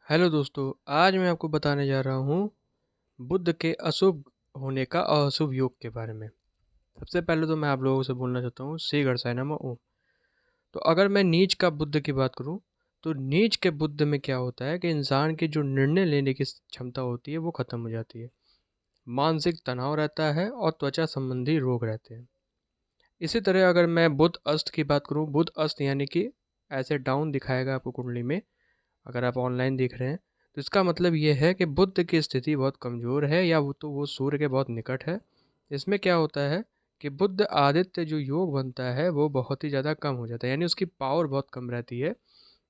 Hello दोस्तों, आज मैं आपको बताने जा रहा हूँ बुध के अशुभ होने का और अशुभ योग के बारे में। सबसे पहले तो मैं आप लोगों से बोलना चाहता हूँ श्री गणेशाय नमः ओम। तो अगर मैं नीच का बुध की बात करूँ, तो नीच के बुध में क्या होता है कि इंसान की जो निर्णय लेने की क्षमता होती है वो खत्म हो जाती है। मानसिक तनाव रहता है और त्वचा संबंधी रोग रहते हैं। इसी तरह अगर मैं बुध अस्त की बात करूँ, बुध अस्त यानी कि ऐसे डाउन दिखाएगा आपको कुंडली में। अगर आप ऑनलाइन देख रहे हैं तो इसका मतलब ये है कि बुध की स्थिति बहुत कमज़ोर है या वो सूर्य के बहुत निकट है। इसमें क्या होता है कि बुध आदित्य जो योग बनता है वो बहुत ही ज़्यादा कम हो जाता है, यानी उसकी पावर बहुत कम रहती है।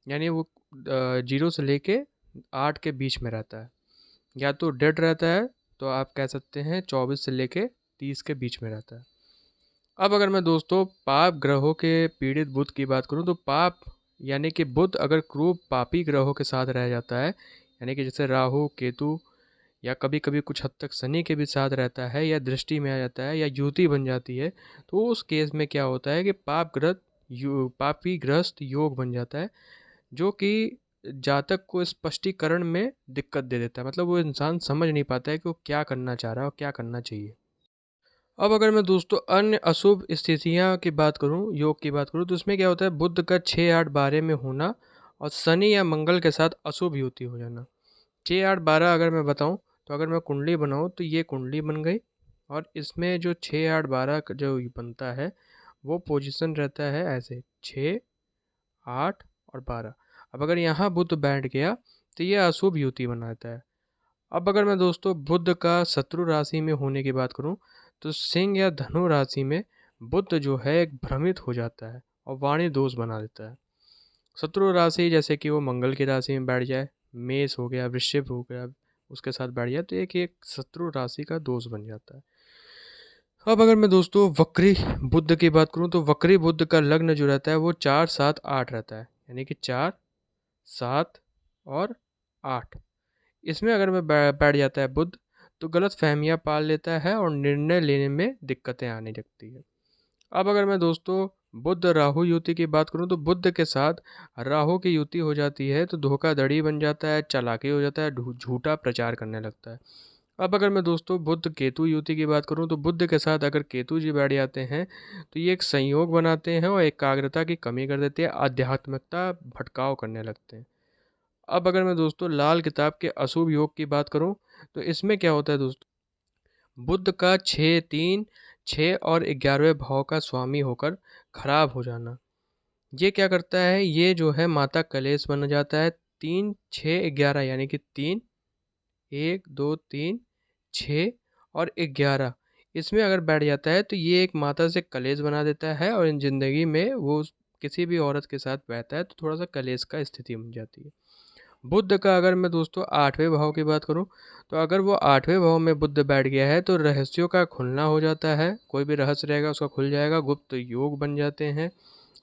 यानी वो 0 से लेके 8 के बीच में रहता है, या तो डेड रहता है, तो आप कह सकते हैं 24 से लेके 30 के बीच में रहता है। अब अगर मैं दोस्तों पाप ग्रहों के पीड़ित बुध की बात करूं, तो पाप यानी कि बुध अगर क्रूर पापी ग्रहों के साथ रह जाता है, यानी कि जैसे राहु केतु या कभी कभी कुछ हद तक शनि के भी साथ रहता है या दृष्टि में आ जाता है या युति बन जाती है, तो उस केस में क्या होता है कि पापी ग्रस्त योग बन जाता है, जो कि जातक को स्पष्टीकरण में दिक्कत दे देता है। मतलब वो इंसान समझ नहीं पाता है कि वो क्या करना चाह रहा है और क्या करना चाहिए। अब अगर मैं दोस्तों अन्य अशुभ स्थितियाँ की बात करूँ, योग की बात करूँ, तो उसमें क्या होता है बुध का 6 8 12 में होना और शनि या मंगल के साथ अशुभ युति हो जाना। 6 8 12 अगर मैं बताऊँ, तो अगर मैं कुंडली बनाऊँ तो ये कुंडली बन गई, और इसमें जो 6 8 12 जो बनता है वो पोजीशन रहता है ऐसे 6 8 और 12। अब अगर यहाँ बुध बैठ गया तो ये अशुभ युति बनाता है। अब अगर मैं दोस्तों बुध का शत्रु राशि में होने की बात करूं, तो सिंह या धनु राशि में बुध जो है एक भ्रमित हो जाता है और वाणी दोष बना देता है। शत्रु राशि जैसे कि वो मंगल की राशि में बैठ जाए, मेष हो गया, वृश्चिक हो गया, उसके साथ बैठ जाए, तो एक शत्रु राशि का दोष बन जाता है। अब अगर मैं दोस्तों वक्री बुध की बात करूं, तो वक्री बुध का लग्न जो रहता है वो 4 7 8 रहता है, यानी कि 4 7 और 8। इसमें अगर मैं बैठ जाता है बुध, तो गलत फहमियाँ पाल लेता है और निर्णय लेने में दिक्कतें आने लगती है। अब अगर मैं दोस्तों बुध राहु युति की बात करूं, तो बुध के साथ राहु की युति हो जाती है तो धोखाधड़ी बन जाता है, चालाकी हो जाता है, झूठा प्रचार करने लगता है। अब अगर मैं दोस्तों बुध केतु युति की बात करूं, तो बुध के साथ अगर केतु जी बैठ जाते हैं तो ये एक संयोग बनाते हैं और एकाग्रता की कमी कर देते हैं, आध्यात्मिकता भटकाव करने लगते हैं। अब अगर मैं दोस्तों लाल किताब के अशुभ योग की बात करूं, तो इसमें क्या होता है दोस्तों, बुध का 6 3 6 और 11वें भाव का स्वामी होकर खराब हो जाना। ये क्या करता है, ये जो है माता कलेश बन जाता है। 3 6 11 यानी कि 3 1 2 3 6 और 11, इसमें अगर बैठ जाता है तो ये एक माता से कलेश बना देता है, और इन जिंदगी में वो किसी भी औरत के साथ बैठता है तो थोड़ा सा कलेश का स्थिति बन जाती है। बुध का अगर मैं दोस्तों 8वें भाव की बात करूं, तो अगर वो 8वें भाव में बुध बैठ गया है तो रहस्यों का खुलना हो जाता है। कोई भी रहस्य रहेगा उसका खुल जाएगा, गुप्त योग बन जाते हैं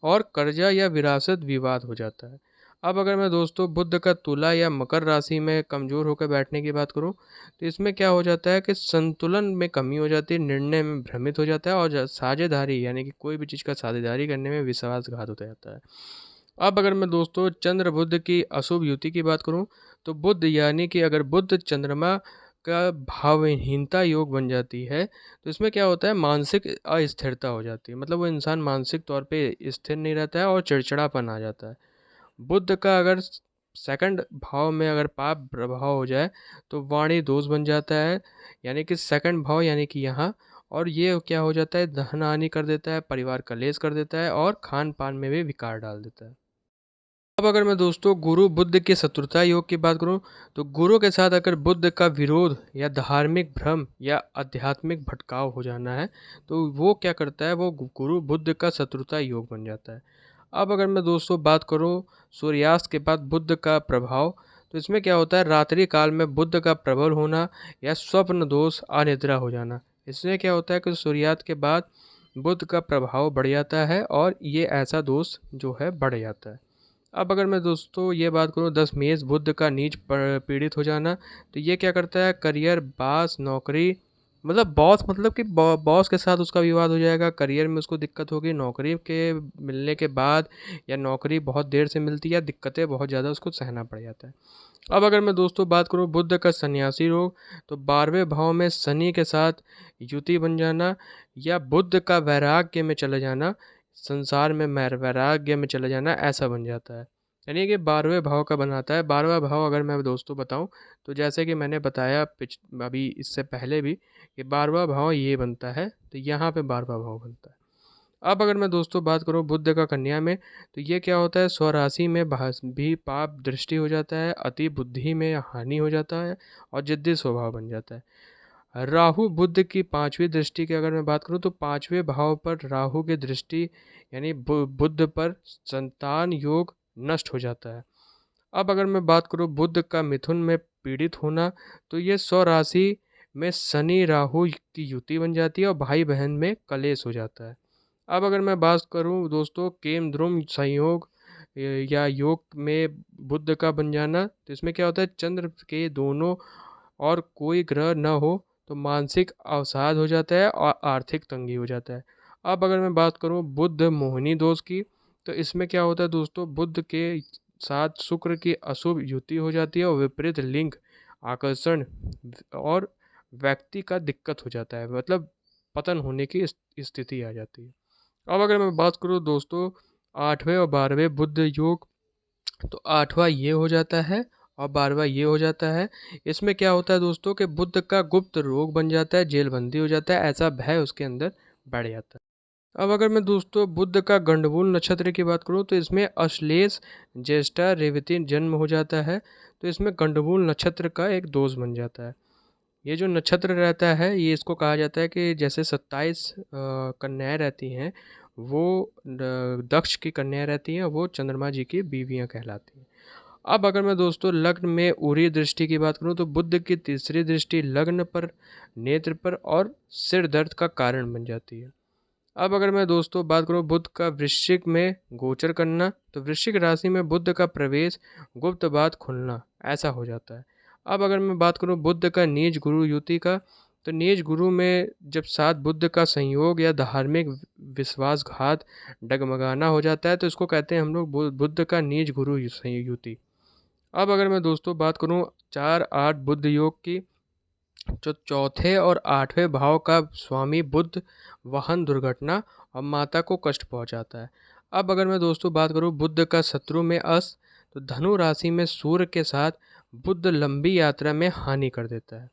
और कर्जा या विरासत विवाद हो जाता है। अब अगर मैं दोस्तों बुध का तुला या मकर राशि में कमज़ोर होकर बैठने की बात करूं, तो इसमें क्या हो जाता है कि संतुलन में कमी हो जाती है, निर्णय में भ्रमित हो जाता है और साझेदारी यानी कि कोई भी चीज़ का साझेदारी करने में विश्वासघात हो जाता है। अब अगर मैं दोस्तों चंद्र बुध की अशुभ युति की बात करूं, तो बुध यानी कि अगर बुध चंद्रमा का भावहीनता योग बन जाती है, तो इसमें क्या होता है मानसिक अस्थिरता हो जाती है। मतलब वो इंसान मानसिक तौर पे स्थिर नहीं रहता है और चिड़चिड़ापन आ जाता है। बुध का अगर सेकंड भाव में अगर पाप प्रभाव हो जाए, तो वाणी दोष बन जाता है, यानी कि सेकंड भाव यानी कि यहाँ। और ये क्या हो जाता है धन हानि कर देता है, परिवार कलेश कर देता है और खान पान में भी विकार डाल देता है। अब अगर मैं दोस्तों गुरु बुध के शत्रुता योग की बात करूं, तो गुरु के साथ अगर बुध का विरोध या धार्मिक भ्रम या आध्यात्मिक भटकाव हो जाना है, तो वो क्या करता है, वो गुरु बुध का शत्रुता योग बन जाता है। अब अगर मैं दोस्तों बात करूं सूर्यास्त के बाद बुध का प्रभाव, तो इसमें क्या होता है रात्रि काल में बुध का प्रबल होना या स्वप्न दोष अनिद्रा हो जाना। इसमें क्या होता है कि सूर्यास्त के बाद बुध का प्रभाव बढ़ जाता है और ये ऐसा दोष जो है बढ़ जाता है। अब अगर मैं दोस्तों ये बात करूँ 10 बुध का नीच पीड़ित हो जाना, तो ये क्या करता है करियर, बास, नौकरी मतलब बॉस, मतलब कि बॉस के साथ उसका विवाद हो जाएगा, करियर में उसको दिक्कत होगी, नौकरी के मिलने के बाद, या नौकरी बहुत देर से मिलती है, दिक्कतें बहुत ज़्यादा उसको सहना पड़ जाता है। अब अगर मैं दोस्तों बात करूँ बुध का सन्यासी योग, तो 12वें भाव में शनि के साथ युति बन जाना, या बुध का वैराग्य में चले जाना, संसार में वैराग्य में चले जाना, ऐसा बन जाता है। यानी कि 12वें भाव का बनाता है। 12वां भाव अगर मैं दोस्तों बताऊं, तो जैसे कि मैंने बताया अभी इससे पहले भी, कि 12वां भाव ये बनता है, तो यहाँ पे 12वां भाव बनता है। अब अगर मैं दोस्तों बात करूं बुध का कन्या में, तो ये क्या होता है, स्वराशि में भी पाप दृष्टि हो जाता है, अति बुद्धि में हानि हो जाता है, और जिद्दी स्वभाव बन जाता है। राहु बुध की 5वीं दृष्टि की अगर मैं बात करूं, तो 5वें भाव पर राहु की दृष्टि, यानी बुध पर संतान योग नष्ट हो जाता है। अब अगर मैं बात करूं बुध का मिथुन में पीड़ित होना, तो ये स्वराशि में शनि राहु की युति बन जाती है, और भाई बहन में कलेश हो जाता है। अब अगर मैं बात करूं दोस्तों केम ध्रुव संयोग या योग में बुध का बन जाना, तो इसमें क्या होता है, चंद्र के दोनों और कोई ग्रह न हो तो मानसिक अवसाद हो जाता है और आर्थिक तंगी हो जाता है। अब अगर मैं बात करूं बुध मोहिनी दोष की, तो इसमें क्या होता है दोस्तों, बुध के साथ शुक्र की अशुभ युति हो जाती है, और विपरीत लिंग आकर्षण और व्यक्ति का दिक्कत हो जाता है, मतलब पतन होने की स्थिति आ जाती है। अब अगर मैं बात करूँ दोस्तों 8वें और 12वें बुध योग, तो 8वां ये हो जाता है और 12वां ये हो जाता है। इसमें क्या होता है दोस्तों कि बुध का गुप्त रोग बन जाता है, जेलबंदी हो जाता है, ऐसा भय उसके अंदर बढ़ जाता है। अब अगर मैं दोस्तों बुध का गंडमूल नक्षत्र की बात करूं, तो इसमें अश्लेष ज्येष्ठा रेवती जन्म हो जाता है, तो इसमें गंडमूल नक्षत्र का एक दोष बन जाता है। ये जो नक्षत्र रहता है, ये इसको कहा जाता है कि जैसे 27 कन्याएं रहती हैं, वो दक्ष की कन्याएं रहती हैं, वो चंद्रमा जी की बीवियां कहलाती हैं। अब अगर मैं दोस्तों लग्न में उरी दृष्टि की बात करूं, तो बुध की तीसरी दृष्टि लग्न पर, नेत्र पर और सिर दर्द का कारण बन जाती है। अब अगर मैं दोस्तों बात करूं बुध का वृश्चिक में गोचर करना, तो वृश्चिक राशि में बुध का प्रवेश, गुप्त बात खुलना, ऐसा हो जाता है। अब अगर मैं बात करूं बुध का नीच गुरु युति का, तो नीच गुरु में जब साथ बुध का संयोग या धार्मिक विश्वासघात डगमगाना हो जाता है, तो इसको कहते हैं हम लोग बुध का नीच गुरु युति। अब अगर मैं दोस्तों बात करूं 4-8 बुध योग की, जो चौथे और 8वें भाव का स्वामी बुध वाहन दुर्घटना और माता को कष्ट पहुंचाता है। अब अगर मैं दोस्तों बात करूं बुध का शत्रु में अस, तो धनु राशि में सूर्य के साथ बुध लंबी यात्रा में हानि कर देता है।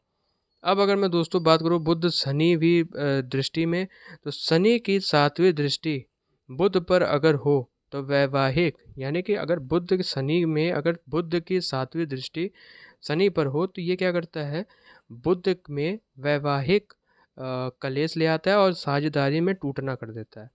अब अगर मैं दोस्तों बात करूं बुध शनि भी दृष्टि में, तो शनि की 7वीं दृष्टि बुध पर अगर हो, तो वैवाहिक, यानी कि अगर बुध शनि में अगर बुध की 7वीं दृष्टि शनि पर हो, तो ये क्या करता है, बुध में वैवाहिक कलेश ले आता है और साझेदारी में टूटना कर देता है।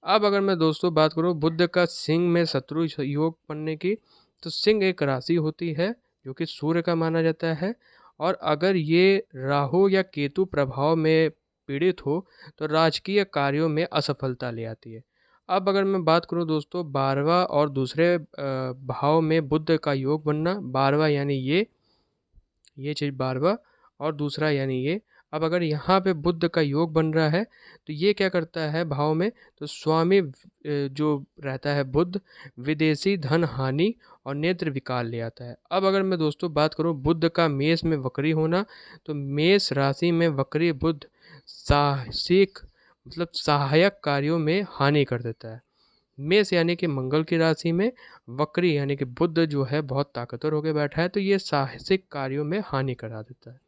अब अगर मैं दोस्तों बात करूं बुध का सिंह में शत्रु योग बनने की, तो सिंह एक राशि होती है जो कि सूर्य का माना जाता है, और अगर ये राहु या केतु प्रभाव में पीड़ित हो, तो राजकीय कार्यों में असफलता ले आती है। अब अगर मैं बात करूं दोस्तों 12वां और दूसरे भाव में बुध का योग बनना, 12वां यानी ये चीज़ 12वां, और दूसरा यानी ये। अब अगर यहाँ पे बुध का योग बन रहा है, तो ये क्या करता है भाव में, तो स्वामी जो रहता है बुध, विदेशी धन हानि और नेत्र विकार ले आता है। अब अगर मैं दोस्तों बात करूँ बुध का मेष में वक्री होना, तो मेष राशि में वक्री बुध साहसिक, मतलब सहायक कार्यों में हानि कर देता है। मेष यानी कि मंगल की राशि में वक्री, यानी कि बुध जो है बहुत ताकतवर होकर बैठा है, तो ये साहसिक कार्यों में हानि करा देता है।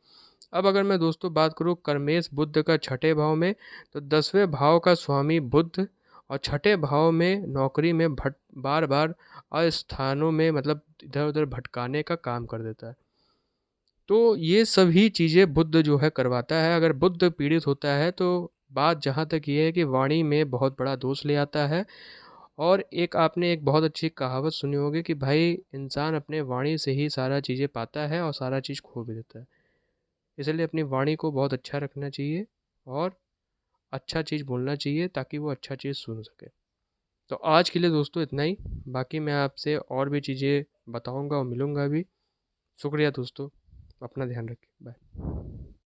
अब अगर मैं दोस्तों बात करूं कर्मेश बुध का 6ठे भाव में, तो 10वें भाव का स्वामी बुध और 6ठे भाव में नौकरी में बार बार अस्थानों में, मतलब इधर उधर भटकाने का काम कर देता है। तो ये सभी चीज़ें बुध जो है करवाता है। अगर बुध पीड़ित होता है, तो बात जहाँ तक ये है कि वाणी में बहुत बड़ा दोष ले आता है। और एक आपने एक बहुत अच्छी कहावत सुनी होगी कि भाई इंसान अपने वाणी से ही सारा चीज़ें पाता है और सारा चीज़ खो भी देता है। इसलिए अपनी वाणी को बहुत अच्छा रखना चाहिए, और अच्छा चीज़ बोलना चाहिए ताकि वो अच्छा चीज़ सुन सके। तो आज के लिए दोस्तों इतना ही। बाकी मैं आपसे और भी चीज़ें बताऊंगा और मिलूंगा भी। शुक्रिया दोस्तों, अपना ध्यान रखिए, बाय।